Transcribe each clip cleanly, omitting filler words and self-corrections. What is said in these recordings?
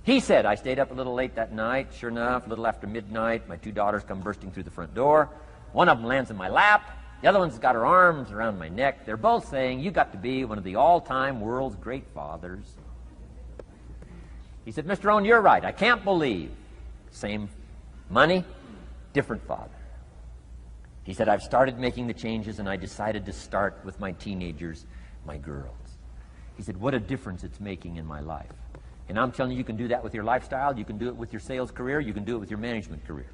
He said, I stayed up a little late that night. Sure enough, a little after midnight, my two daughters come bursting through the front door. One of them lands in my lap. The other one's got her arms around my neck. They're both saying, you got to be one of the all-time world's great fathers. He said, Mr. Rohn, you're right. I can't believe. Same money, different father. He said, I've started making the changes, and I decided to start with my teenagers, my girls. He said, what a difference it's making in my life. And I'm telling you, you can do that with your lifestyle. You can do it with your sales career. You can do it with your management career.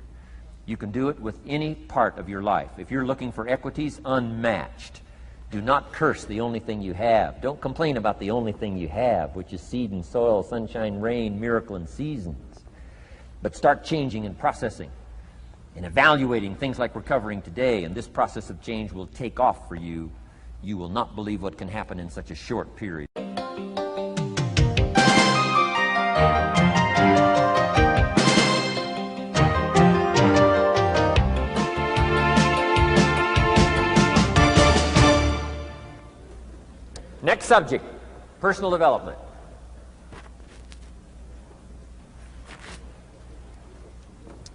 You can do it with any part of your life. If you're looking for equities, unmatched. Do not curse the only thing you have. Don't complain about the only thing you have, which is seed and soil, sunshine, rain, miracle, and seasons. But start changing and processing and evaluating things like we're covering today, and this process of change will take off for you. You will not believe what can happen in such a short period. Next subject, personal development.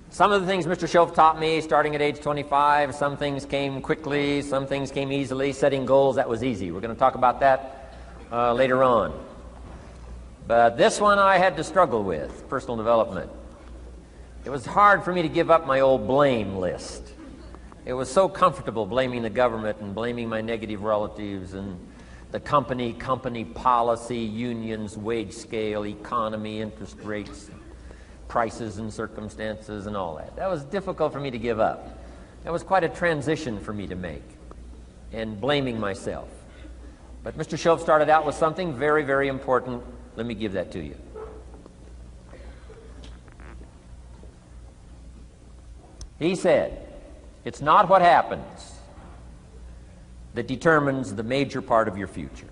Some of the things Mr. Shoaff taught me starting at age 25, some things came quickly, some things came easily. Setting goals, that was easy. We're going to talk about that later on. But this one I had to struggle with, personal development. It was hard for me to give up my old blame list. It was so comfortable blaming the government and blaming my negative relatives and the company policy, unions, wage scale, economy, interest rates, prices and circumstances and all that. That was difficult for me to give up. That was quite a transition for me to make, and blaming myself. But Mr. Shoaff started out with something very, very important. Let me give that to you. He said, it's not what happens that determines the major part of your future.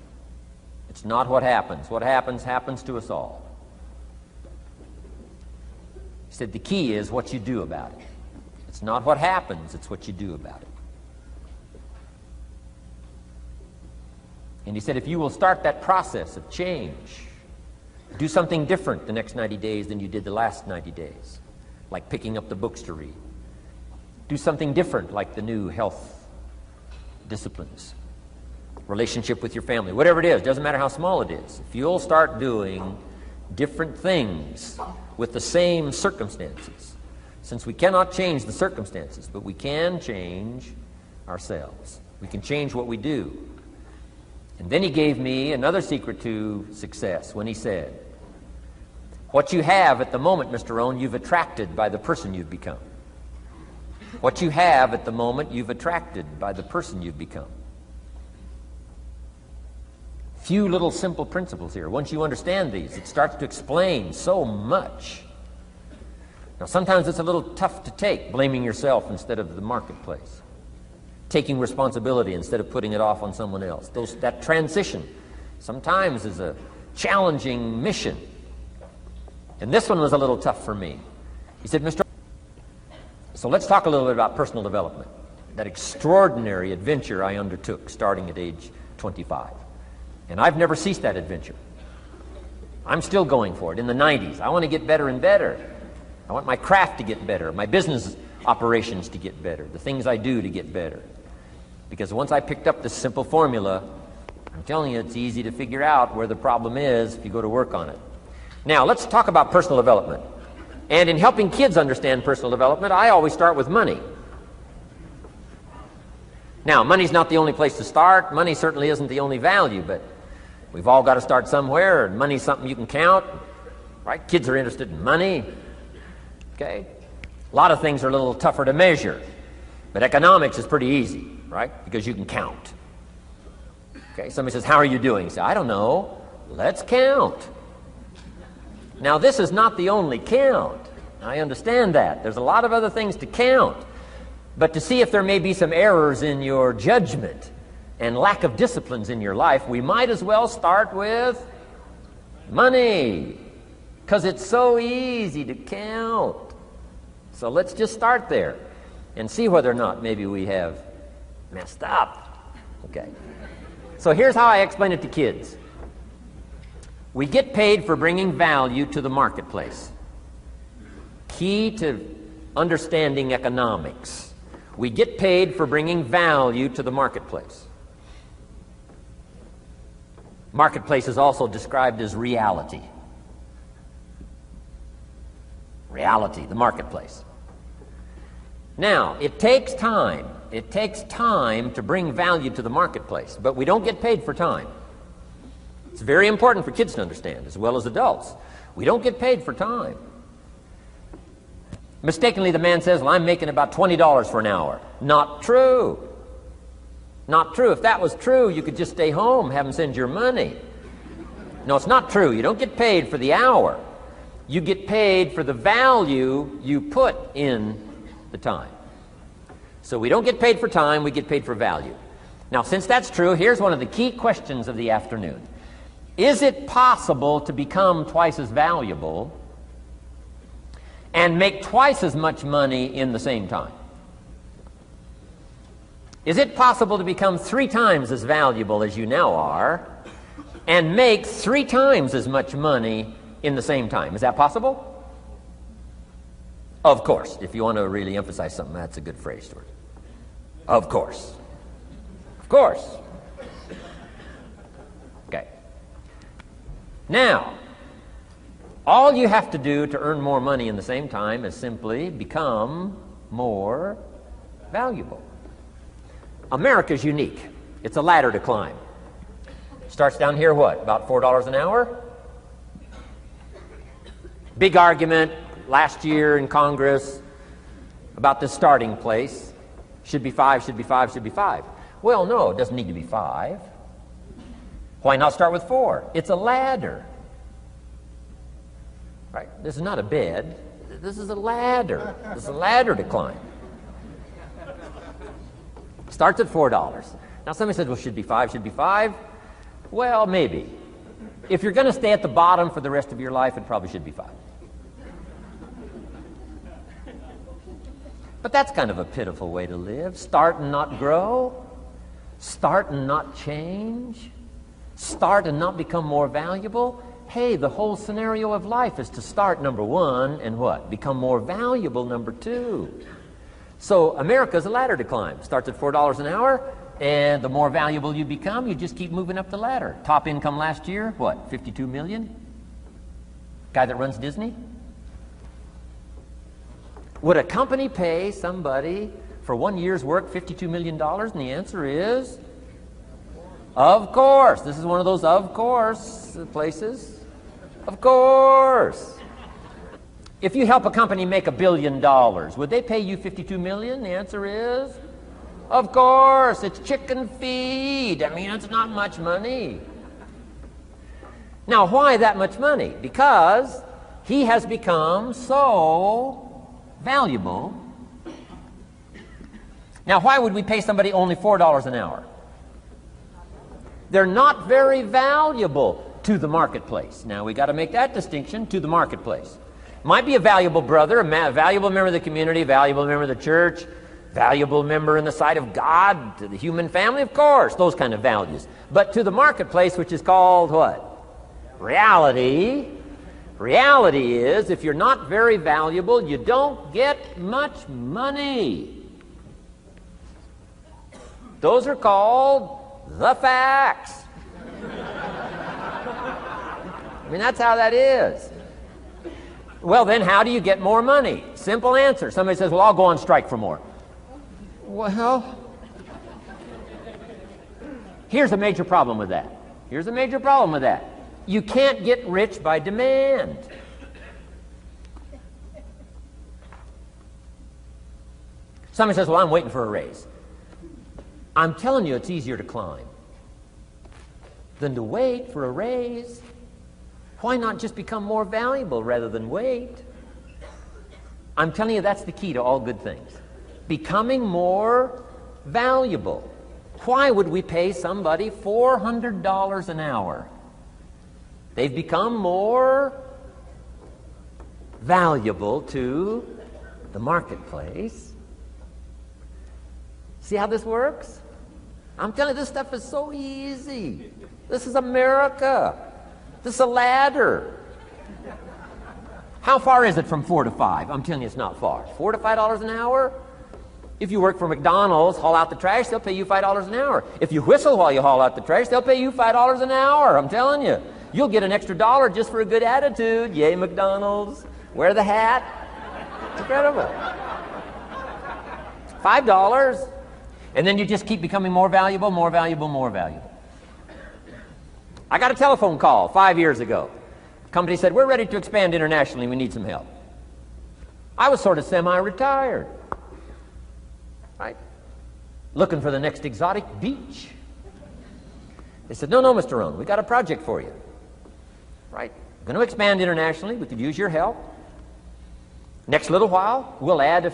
It's not what happens. What happens, happens to us all. He said the key is what you do about it. It's not what happens, it's what you do about it. And he said if you will start that process of change, do something different the next 90 days than you did the last 90 days, like picking up the books to read. Do something different like the new health disciplines, relationship with your family, whatever it is, doesn't matter how small it is. If you'll start doing different things with the same circumstances, since we cannot change the circumstances, but we can change ourselves. We can change what we do. And then he gave me another secret to success when he said, what you have at the moment, Mr. Rohn, you've attracted by the person you've become. What you have at the moment, you've attracted by the person you've become. Few little simple principles here. Once you understand these, it starts to explain so much. Now, sometimes it's a little tough to take, blaming yourself instead of the marketplace, taking responsibility instead of putting it off on someone else. That transition sometimes is a challenging mission. And this one was a little tough for me. He said, Mr. So let's talk a little bit about personal development, that extraordinary adventure I undertook starting at age 25. And I've never ceased that adventure. I'm still going for it. In the 90s, I want to get better and better. I want my craft to get better, my business operations to get better, the things I do to get better. Because once I picked up this simple formula, I'm telling you, it's easy to figure out where the problem is if you go to work on it. Now, let's talk about personal development. And in helping kids understand personal development, I always start with money. Now, money's not the only place to start. Money certainly isn't the only value, but we've all got to start somewhere, and money's something you can count, right? Kids are interested in money, okay? A lot of things are a little tougher to measure, but economics is pretty easy, right? Because you can count. Okay, somebody says, how are you doing? You say, I don't know. Let's count. Now, this is not the only count. I understand that. There's a lot of other things to count. But to see if there may be some errors in your judgment and lack of disciplines in your life, we might as well start with money, because it's so easy to count. So let's just start there and see whether or not maybe we have messed up. Okay. So here's how I explain it to kids. We get paid for bringing value to the marketplace. Key to understanding economics. We get paid for bringing value to the marketplace. Marketplace is also described as reality. Reality, the marketplace. Now, it takes time. It takes time to bring value to the marketplace, but we don't get paid for time. It's very important for kids to understand, as well as adults. We don't get paid for time. Mistakenly, the man says, well, I'm making about $20 for an hour. Not true. Not true. If that was true, you could just stay home, have them send your money. No, it's not true. You don't get paid for the hour. You get paid for the value you put in the time. So we don't get paid for time, we get paid for value. Now, since that's true, here's one of the key questions of the afternoon. Is it possible to become twice as valuable and make twice as much money in the same time? Is it possible to become 3 times as valuable as you now are and make 3 times as much money in the same time? Is that possible? Of course. If you want to really emphasize something, that's a good phrase, Stuart. Of course. Of course. Okay. Now, all you have to do to earn more money in the same time is simply become more valuable. America's unique. It's a ladder to climb. Starts down here, what? About $4 an hour? Big argument last year in Congress about the starting place. Should be 5, should be 5, should be 5. Well, no, it doesn't need to be 5. Why not start with 4? It's a ladder. Right? This is not a bed. This is a ladder. This is a ladder to climb. Starts at $4. Now somebody says, well, should be 5, should be 5. Well, maybe. If you're going to stay at the bottom for the rest of your life, it probably should be 5. But that's kind of a pitiful way to live. Start and not grow. Start and not change. Start and not become more valuable. Hey, the whole scenario of life is to start, number 1, and what? Become more valuable, number 2. So America's a ladder to climb. Starts at $4 an hour, and the more valuable you become, you just keep moving up the ladder. Top income last year, what, 52 million? Guy that runs Disney? Would a company pay somebody for 1 year's work $52 million? And the answer is, of course. This is one of those of course places. Of course. If you help a company make $1 billion, would they pay you $52 million? The answer is, of course. It's chicken feed. I mean, it's not much money. Now, why that much money? Because he has become so valuable. Now, why would we pay somebody only $4 an hour? They're not very valuable to the marketplace. Now, we got to make that distinction, to the marketplace. Might be a valuable brother, a valuable member of the community, a valuable member of the church, valuable member in the sight of God, to the human family, of course, those kind of values. But to the marketplace, which is called what? Reality. Reality is, if you're not very valuable, you don't get much money. Those are called the facts. I mean, that's how that is. Well, then, how do you get more money? Simple answer. Somebody says, well, I'll go on strike for more. Well, here's a major problem with that. Here's a major problem with that. You can't get rich by demand. Somebody says, well, I'm waiting for a raise. I'm telling you, it's easier to climb than to wait for a raise. Why not just become more valuable rather than wait? I'm telling you, that's the key to all good things. Becoming more valuable. Why would we pay somebody $400 an hour? They've become more valuable to the marketplace. See how this works? I'm telling you, this stuff is so easy. This is America. This is a ladder. How far is it from 4 to 5? I'm telling you, it's not far. $4 to $5 an hour? If you work for McDonald's, haul out the trash, they'll pay you $5 an hour. If you whistle while you haul out the trash, they'll pay you $5 an hour. I'm telling you. You'll get an extra dollar just for a good attitude. Yay, McDonald's. Wear the hat. It's incredible. $5. And then you just keep becoming more valuable, more valuable, more valuable. I got a telephone call 5 years ago. The company said, we're ready to expand internationally. We need some help. I was sort of semi-retired. Right? Looking for the next exotic beach. They said, no, Mr. Rohn, we got a project for you. Right? We're going to expand internationally. We could use your help. Next little while, we'll add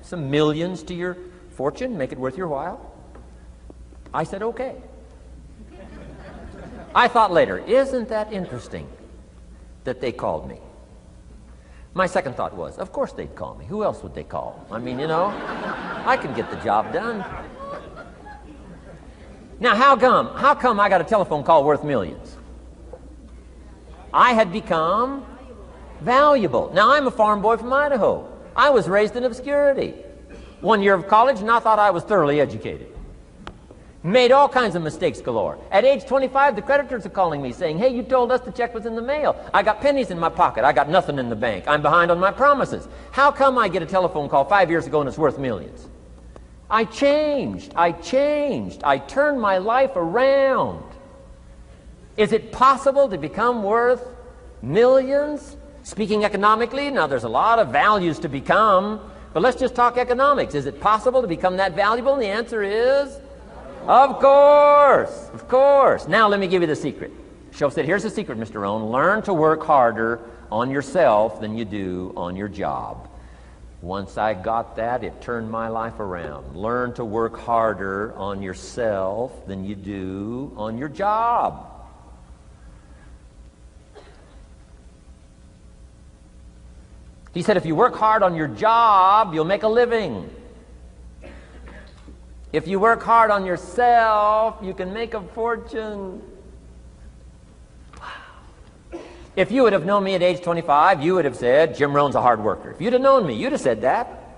some millions to your fortune, make it worth your while. I said, okay. I thought later, isn't that interesting that they called me? My second thought was, of course they'd call me. Who else would they call? I mean, I can get the job done. Now, how come I got a telephone call worth millions? I had become valuable. Now, I'm a farm boy from Idaho. I was raised in obscurity. 1 year of college, and I thought I was thoroughly educated. Made all kinds of mistakes galore. At age 25, the creditors are calling me saying, hey, you told us the check was in the mail. I got pennies in my pocket. I got nothing in the bank. I'm behind on my promises. How come I get a telephone call 5 years ago and it's worth millions? I changed. I turned my life around. Is it possible to become worth millions? Speaking economically, now there's a lot of values to become, but let's just talk economics. Is it possible to become that valuable? And the answer is, of course. Now let me give you the secret. Shoaff said, here's the secret, Mr. Rohn. Learn to work harder on yourself than you do on your job. Once I got that, it turned my life around. Learn to work harder on yourself than you do on your job. He said, if you work hard on your job, you'll make a living. If you work hard on yourself, you can make a fortune. Wow. If you would have known me at age 25, you would have said, Jim Rohn's a hard worker. If you'd have known me, you'd have said that.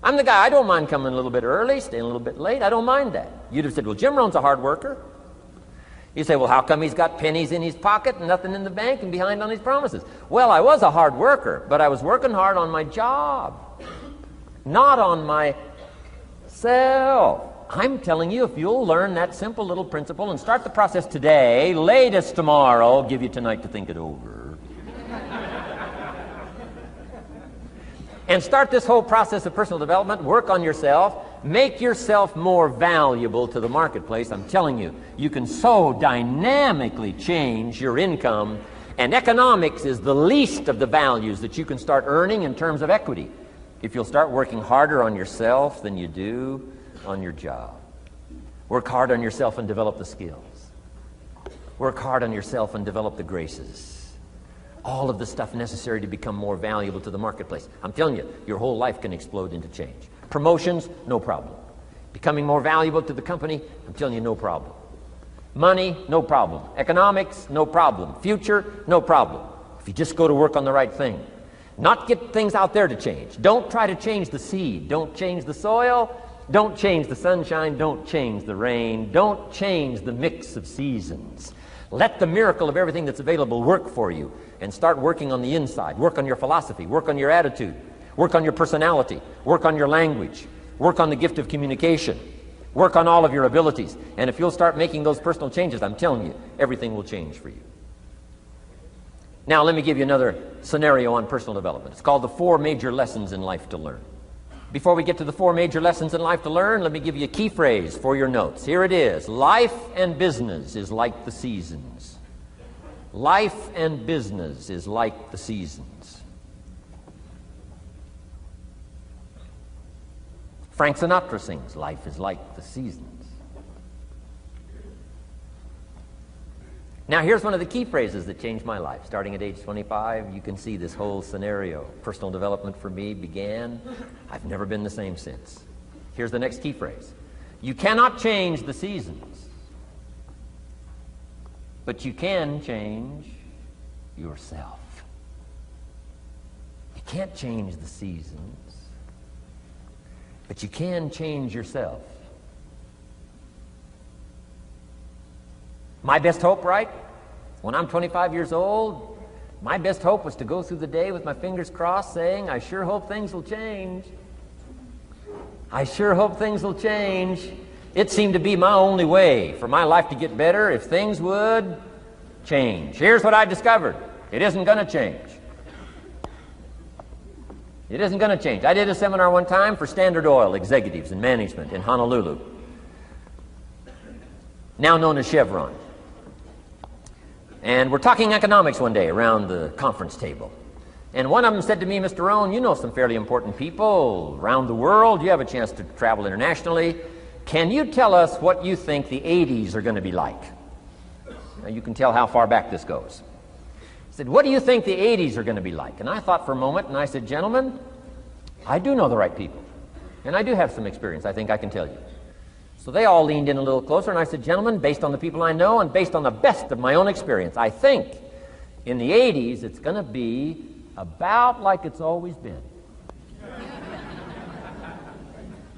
I'm the guy, I don't mind coming a little bit early, staying a little bit late. I don't mind that. You'd have said, well, Jim Rohn's a hard worker. You say, well, how come he's got pennies in his pocket and nothing in the bank and behind on his promises? Well, I was a hard worker, but I was working hard on my job, not on myself. I'm telling you, if you'll learn that simple little principle and start the process today, latest tomorrow, I'll give you tonight to think it over. And start this whole process of personal development, work on yourself, make yourself more valuable to the marketplace. I'm telling you, you can so dynamically change your income, and economics is the least of the values that you can start earning in terms of equity if you'll start working harder on yourself than you do on your job. Work hard on yourself and develop the skills. Work hard on yourself and develop the graces. All of the stuff necessary to become more valuable to the marketplace. I'm telling you, your whole life can explode into change. Promotions, no problem. Becoming more valuable to the company, I'm telling you, no problem. Money, no problem. Economics, no problem. Future, no problem. If you just go to work on the right thing. Not get things out there to change. Don't try to change the seed. Don't change the soil. Don't change the sunshine. Don't change the rain. Don't change the mix of seasons. Let the miracle of everything that's available work for you, and start working on the inside. Work on your philosophy. Work on your attitude. Work on your personality. Work on your language. Work on the gift of communication. Work on all of your abilities. And if you'll start making those personal changes, I'm telling you, everything will change for you. Now, let me give you another scenario on personal development. It's called the 4 major lessons in life to learn. Before we get to the 4 major lessons in life to learn, let me give you a key phrase for your notes. Here it is. Life and business is like the seasons. Life and business is like the seasons. Frank Sinatra sings, life is like the seasons. Now, here's one of the key phrases that changed my life. Starting at age 25, you can see this whole scenario. Personal development for me began. I've never been the same since. Here's the next key phrase. You cannot change the seasons, but you can change yourself. You can't change the seasons, but you can change yourself. My best hope, right? When I'm 25 years old, my best hope was to go through the day with my fingers crossed saying, I sure hope things will change. I sure hope things will change. It seemed to be my only way for my life to get better if things would change. Here's what I discovered. It isn't going to change. It isn't going to change. I did a seminar one time for Standard Oil executives and management in Honolulu, now known as Chevron. And we're talking economics one day around the conference table. And one of them said to me, Mr. Rohn, you know some fairly important people around the world. You have a chance to travel internationally. Can you tell us what you think the 80s are going to be like? Now you can tell how far back this goes. I said, what do you think the 80s are going to be like? And I thought for a moment, and I said, gentlemen, I do know the right people. And I do have some experience, I think I can tell you. So they all leaned in a little closer, and I said, gentlemen, based on the people I know and based on the best of my own experience, I think in the 80s it's going to be about like it's always been.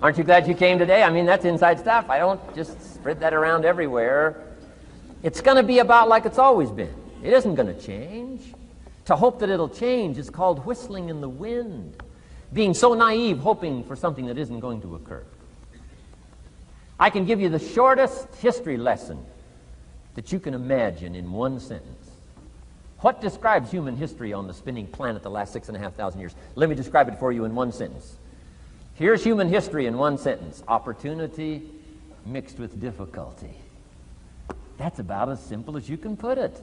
Aren't you glad you came today? I mean, that's inside stuff. I don't just spread that around everywhere. It's going to be about like it's always been. It isn't going to change. To hope that it'll change is called whistling in the wind, being so naive, hoping for something that isn't going to occur. I can give you the shortest history lesson that you can imagine in one sentence. What describes human history on the spinning planet the last 6,500 years? Let me describe it for you in one sentence. Here's human history in one sentence. Opportunity mixed with difficulty. That's about as simple as you can put it.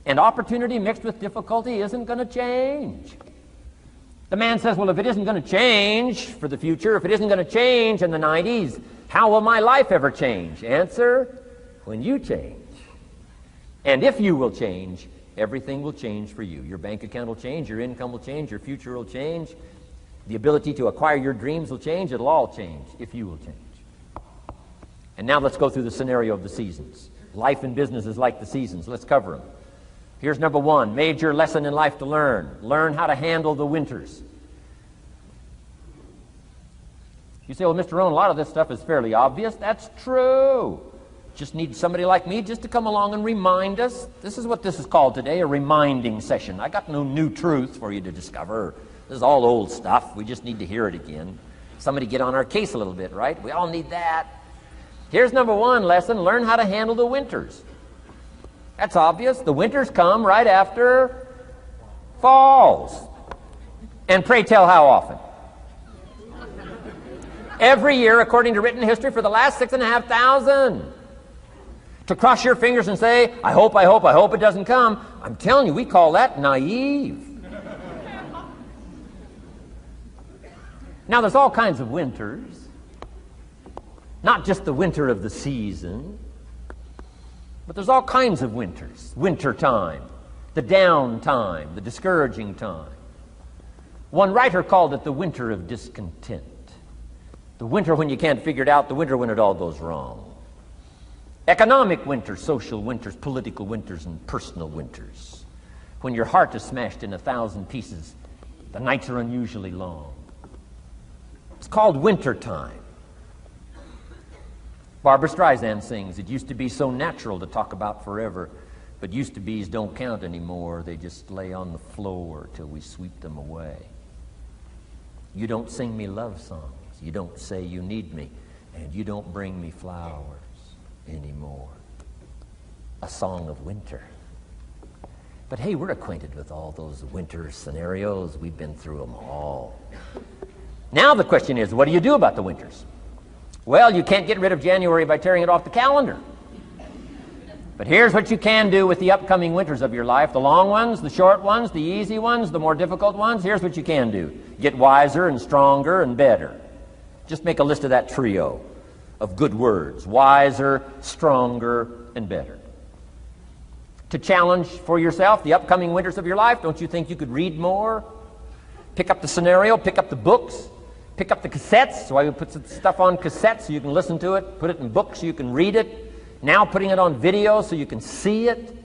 And opportunity mixed with difficulty isn't going to change. The man says, well, if it isn't going to change for the future, if it isn't going to change in the 90s, how will my life ever change? Answer, when you change. And if you will change, everything will change for you. Your bank account will change, your income will change, your future will change, the ability to acquire your dreams will change. It'll all change if you will change. And now let's go through the scenario of the seasons. Life and business is like the seasons. Let's cover them. Here's number one, major lesson in life to learn. Learn how to handle the winters. You say, well, Mr. Rohn, a lot of this stuff is fairly obvious. That's true. Just need somebody like me just to come along and remind us. This is what this is called today, a reminding session. I got no new truth for you to discover. This is all old stuff. We just need to hear it again. Somebody get on our case a little bit, right? We all need that. Here's number one lesson, learn how to handle the winters. That's obvious. The winters come right after falls. And pray tell how often? Every year, according to written history, for the last 6,500. To cross your fingers and say, I hope it doesn't come. I'm telling you, we call that naive. Now, there's all kinds of winters. Not just the winter of the season, but there's all kinds of winters. Winter time, the down time, the discouraging time. One writer called it the winter of discontent. The winter when you can't figure it out, the winter when it all goes wrong. Economic winters, social winters, political winters, and personal winters. When your heart is smashed in 1,000 pieces, the nights are unusually long. It's called winter time. Barbra Streisand sings, it used to be so natural to talk about forever, but used to be's don't count anymore. They just lay on the floor till we sweep them away. You don't sing me love songs. You don't say you need me, and you don't bring me flowers anymore. A song of winter. But hey, we're acquainted with all those winter scenarios. We've been through them all. Now the question is, what do you do about the winters? Well, you can't get rid of January by tearing it off the calendar. But here's what you can do with the upcoming winters of your life. The long ones, the short ones, the easy ones, the more difficult ones. Here's what you can do. Get wiser and stronger and better. Just make a list of that trio of good words. Wiser, stronger, and better. To challenge for yourself the upcoming winters of your life, don't you think you could read more? Pick up the scenario, pick up the books, pick up the cassettes. So I would put some stuff on cassettes so you can listen to it. Put it in books so you can read it. Now putting it on video so you can see it.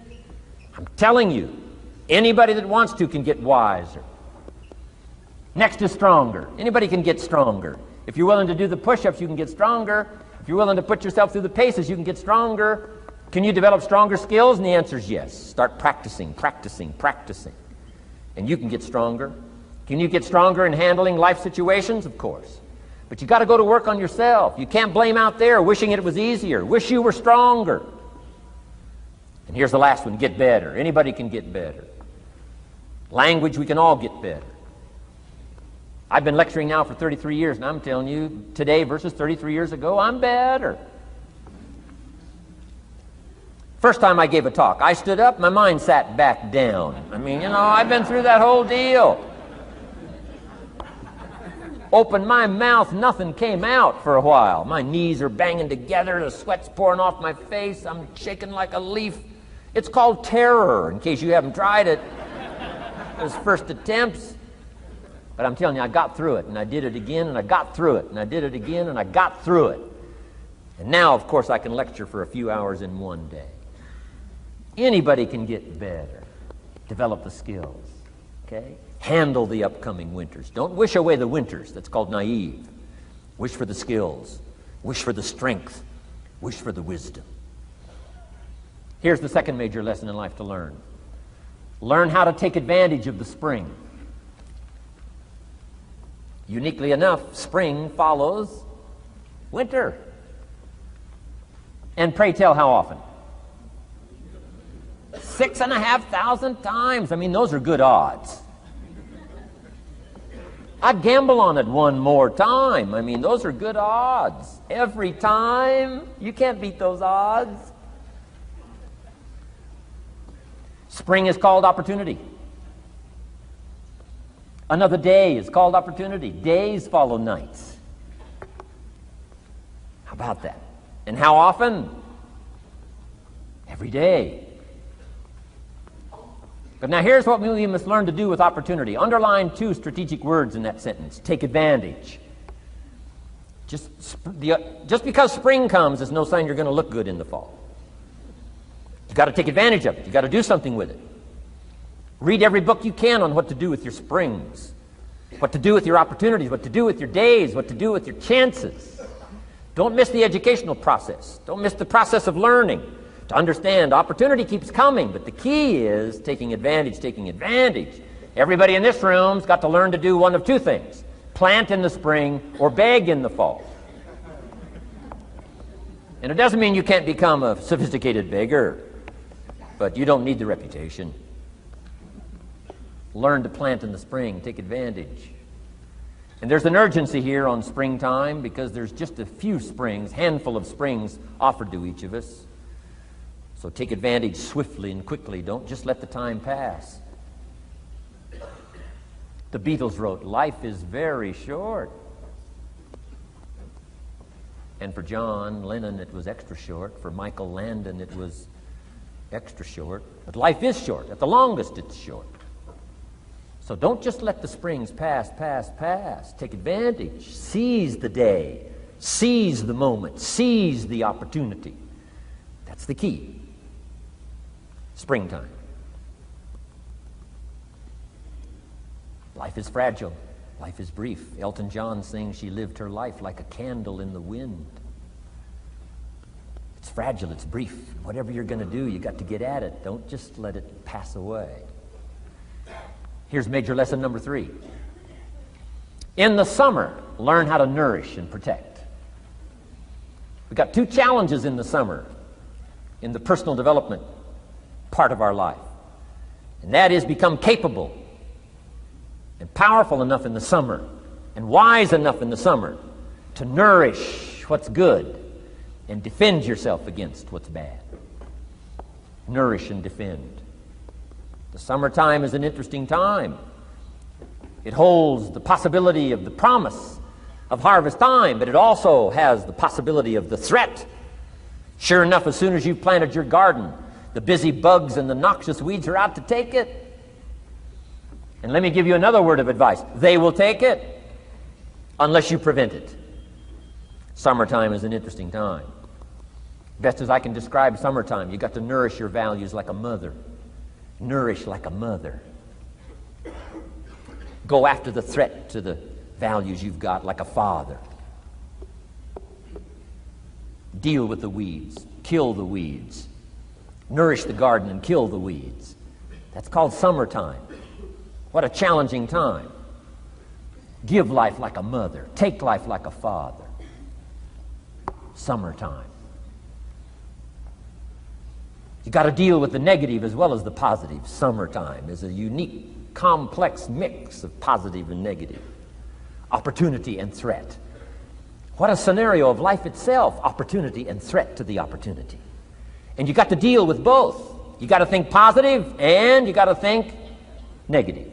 I'm telling you, Anybody that wants to can get wiser. Next is stronger. Anybody can get stronger. If you're willing to do the push-ups, you can get stronger. If you're willing to put yourself through the paces, you can get stronger. Can you develop stronger skills? And the answer is yes. Start practicing, practicing, practicing. And you can get stronger. Can you get stronger in handling life situations? Of course. But you got to go to work on yourself. You can't blame out there wishing it was easier. Wish you were stronger. And here's the last one, get better. Anybody can get better. Language, we can all get better. I've been lecturing now for 33 years, and I'm telling you, today versus 33 years ago, I'm better. First time I gave a talk, I stood up, my mind sat back down. I mean, I've been through that whole deal. Opened my mouth, nothing came out for a while. My knees are banging together, the sweat's pouring off my face, I'm shaking like a leaf. It's called terror, in case you haven't tried it. Those first attempts. But I'm telling you, I got through it, and I did it again, and I got through it, and I did it again, and I got through it. And now, of course, I can lecture for a few hours in one day. Anybody can get better. Develop the skills, okay? Handle the upcoming winters. Don't wish away the winters. That's called naive. Wish for the skills. Wish for the strength. Wish for the wisdom. Here's the second major lesson in life to learn. Learn how to take advantage of the spring. Uniquely enough, spring follows winter. And pray tell, how often? 6,500 times. I mean, those are good odds. I'd gamble on it one more time. I mean, those are good odds. Every time. You can't beat those odds. Spring is called opportunity. Another day is called opportunity. Days follow nights. How about that? And how often? Every day. But now here's what we must learn to do with opportunity. Underline two strategic words in that sentence. Take advantage. Just because spring comes is no sign you're going to look good in the fall. You've got to take advantage of it. You've got to do something with it. Read every book you can on what to do with your springs, what to do with your opportunities, what to do with your days, what to do with your chances. Don't miss the educational process. Don't miss the process of learning. To understand, opportunity keeps coming, but the key is taking advantage, taking advantage. Everybody in this room's got to learn to do one of two things: plant in the spring or beg in the fall. And it doesn't mean you can't become a sophisticated beggar, but you don't need the reputation. Learn to plant in the spring, take advantage. And there's an urgency here on springtime because there's just a few springs, handful of springs offered to each of us. So take advantage swiftly and quickly. Don't just let the time pass. The Beatles wrote, "Life is very short." And for John Lennon, it was extra short. For Michael Landon, it was extra short. But life is short. At the longest, it's short. So don't just let the springs pass. Take advantage. Seize the day. Seize the moment. Seize the opportunity. That's the key. Springtime. Life is fragile. Life is brief. Elton John sings, "She lived her life like a candle in the wind." It's fragile. It's brief. Whatever you're going to do, you got to get at it. Don't just let it pass away. Here's major lesson number 3. In the summer, learn how to nourish and protect. We've got 2 challenges in the summer in the personal development part of our life. And that is become capable and powerful enough in the summer and wise enough in the summer to nourish what's good and defend yourself against what's bad. Nourish and defend. The summertime is an interesting time. It holds the possibility of the promise of harvest time, but it also has the possibility of the threat. Sure enough, as soon as you've planted your garden, the busy bugs and the noxious weeds are out to take it. And let me give you another word of advice. They will take it unless you prevent it. Summertime is an interesting time. Best as I can describe summertime, you've got to nourish your values like a mother. Nourish like a mother. Go after the threat to the values you've got like a father. Deal with the weeds. Kill the weeds. Nourish the garden and kill the weeds. That's called summertime. What a challenging time. Give life like a mother. Take life like a father. Summertime. You got to deal with the negative as well as the positive. Summertime is a unique, complex mix of positive and negative. Opportunity and threat. What a scenario of life itself. Opportunity and threat to the opportunity. And you got to deal with both. You got to think positive and you got to think negative.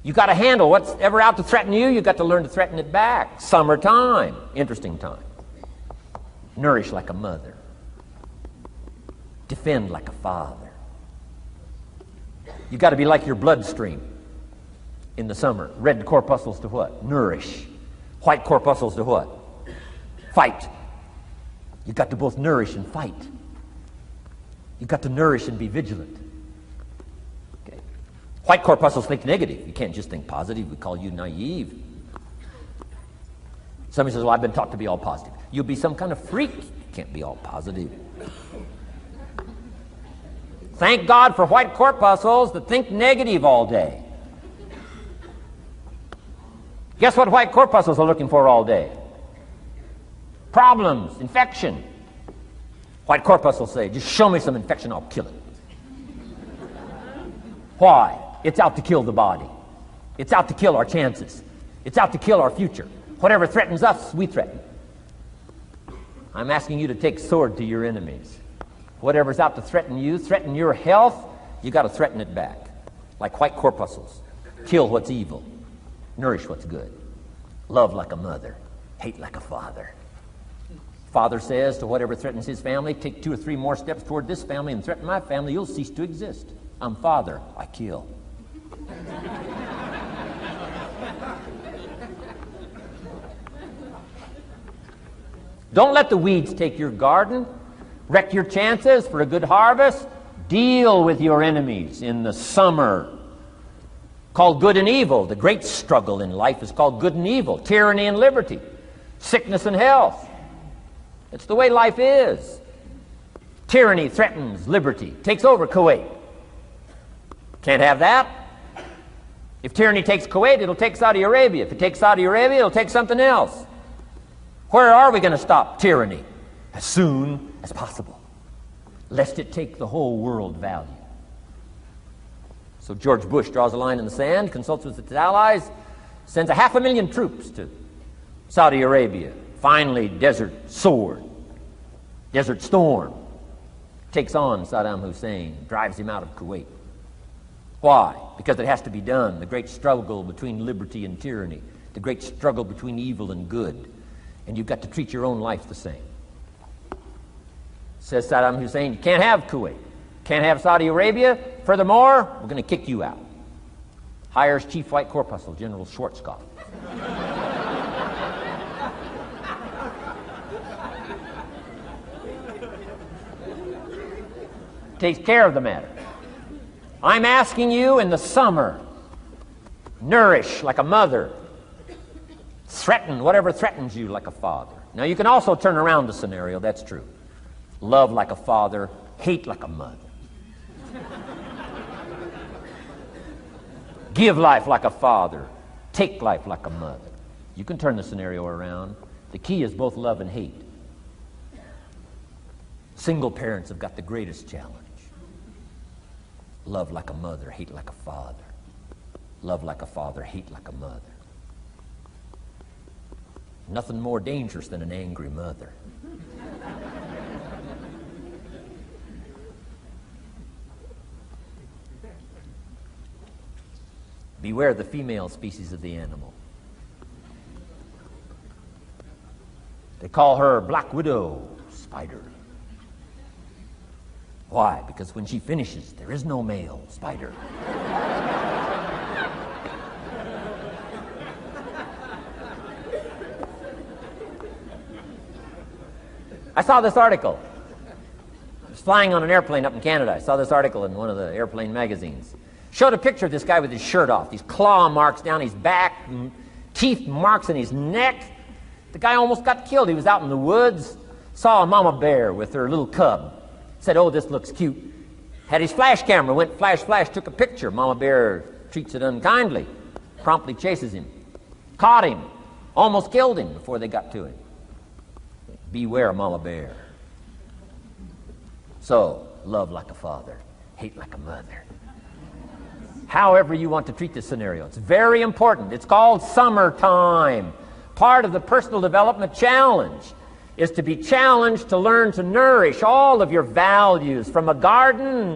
You got to handle what's ever out to threaten you. You got to learn to threaten it back. Summertime. Interesting time. Nourish like a mother. Defend like a father. You got to be like your bloodstream in the summer. Red corpuscles to what? Nourish. White corpuscles to what? Fight. You got to both nourish and fight. You got to nourish and be vigilant. Okay. White corpuscles think negative. You can't just think positive. We call you naive. Somebody says, well, I've been taught to be all positive. You'll be some kind of freak. You can't be all positive. Thank God for white corpuscles that think negative all day. Guess what white corpuscles are looking for all day? Problems, infection. White corpuscles say, just show me some infection, I'll kill it. Why? It's out to kill the body. It's out to kill our chances. It's out to kill our future. Whatever threatens us, we threaten. I'm asking you to take sword to your enemies. Whatever's out to threaten you, threaten your health, you got to threaten it back. Like white corpuscles. Kill what's evil. Nourish what's good. Love like a mother. Hate like a father. Father says to whatever threatens his family, take 2 or 3 more steps toward this family and threaten my family, you'll cease to exist. I'm father, I kill. Don't let the weeds take your garden. Wreck your chances for a good harvest. Deal with your enemies in the summer. Called good and evil. The great struggle in life is called good and evil. Tyranny and liberty. Sickness and health. It's the way life is. Tyranny threatens liberty. Takes over Kuwait. Can't have that. If tyranny takes Kuwait, it'll take Saudi Arabia. If it takes Saudi Arabia, it'll take something else. Where are we going to stop tyranny? As soon as possible, lest it take the whole world value. So George Bush draws a line in the sand, consults with its allies, sends 500,000 troops to Saudi Arabia. Finally, Desert Sword, Desert Storm, takes on Saddam Hussein, drives him out of Kuwait. Why? Because it has to be done. The great struggle between liberty and tyranny, the great struggle between evil and good. And you've got to treat your own life the same. Says Saddam Hussein, you can't have Kuwait, can't have Saudi Arabia. Furthermore, we're going to kick you out. Hires Chief White Corpuscle, General Schwarzkopf. Takes care of the matter. I'm asking you in the summer, nourish like a mother. Threaten whatever threatens you like a father. Now you can also turn around the scenario, that's true. Love like a father, hate like a mother. Give life like a father, take life like a mother. You can turn the scenario around. The key is both love and hate. Single parents have got the greatest challenge. Love like a mother, hate like a father. Love like a father, hate like a mother. Nothing more dangerous than an angry mother. Beware the female species of the animal. They call her Black Widow spider. Why? Because when she finishes, there is no male spider. I saw this article. flying on an airplane up in Canada. I saw this article in one of the airplane magazines. Showed a picture of this guy with his shirt off, these claw marks down his back, teeth marks in his neck. The guy almost got killed. He was out in the woods, saw a mama bear with her little cub. Said, oh, this looks cute. Had his flash camera, went flash, flash, took a picture. Mama bear treats it unkindly, promptly chases him. Caught him, almost killed him before they got to him. Beware, mama bear. So, love like a father, hate like a mother. However you want to treat this scenario, it's very important. It's called summertime. Part of the personal development challenge is to be challenged to learn to nourish all of your values from a garden